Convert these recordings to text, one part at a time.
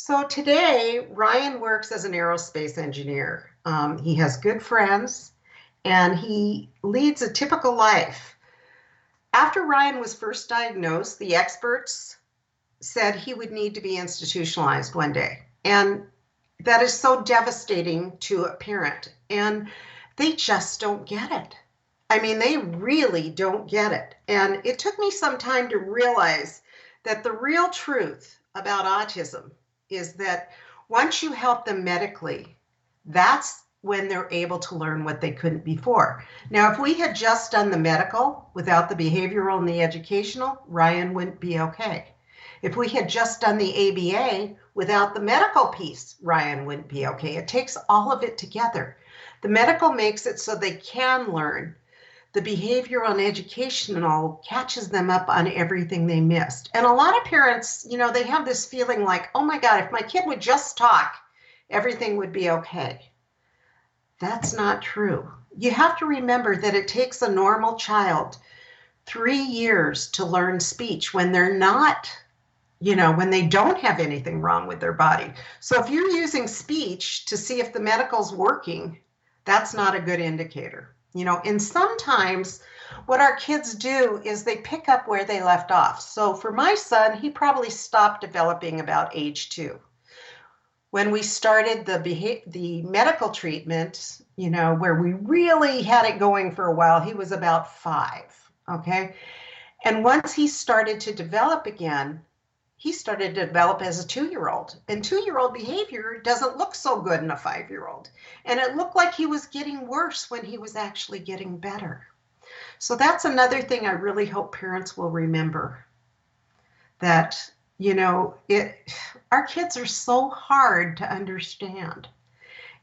So today, Ryan works as an aerospace engineer. He has good friends and he leads a typical life. After Ryan was first diagnosed, the experts said he would need to be institutionalized one day. And that is so devastating to a parent. And they just don't get it. I mean, they really don't get it. And it took me some time to realize that the real truth about autism is that once you help them medically, that's when they're able to learn what they couldn't before. Now, if we had just done the medical without the behavioral and the educational, Ryan wouldn't be okay. If we had just done the ABA without the medical piece, Ryan wouldn't be okay. It takes all of it together. The medical makes it so they can learn. The behavioral and educational catches them up on everything they missed. And a lot of parents, they have this feeling like, oh my God, if my kid would just talk, everything would be okay. That's not true. You have to remember that it takes a normal child 3 years to learn speech when they're not, when they don't have anything wrong with their body. So if you're using speech to see if the medical's working, that's not a good indicator. And sometimes what our kids do is they pick up where they left off. So for my son, he probably stopped developing about age 2. When we started the medical treatment, where we really had it going for a while, he was about 5, okay? And once he started to develop again, he started to develop as a 2-year-old. And 2-year-old behavior doesn't look so good in a 5-year-old. And it looked like he was getting worse when he was actually getting better. So that's another thing I really hope parents will remember, that, our kids are so hard to understand.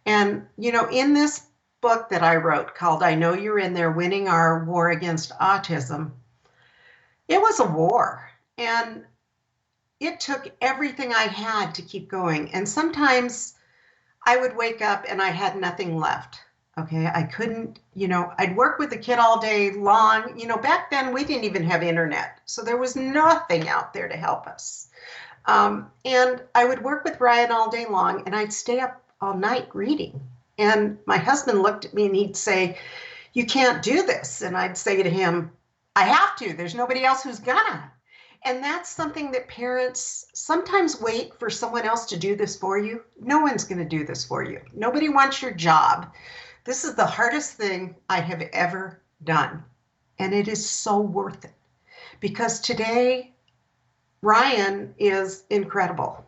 And, in this book that I wrote called I Know You're in There, Winning Our War Against Autism, it was a war. And it took everything I had to keep going. And sometimes I would wake up and I had nothing left. Okay, I couldn't, I'd work with the kid all day long. Back then we didn't even have internet. So there was nothing out there to help us. And I would work with Ryan all day long and I'd stay up all night reading. And my husband looked at me and he'd say, "You can't do this." And I'd say to him, "I have to. There's nobody else who's gonna." And that's something that parents sometimes wait for someone else to do this for you. No one's going to do this for you. Nobody wants your job. This is the hardest thing I have ever done. And it is so worth it. Because today, Ryan is incredible.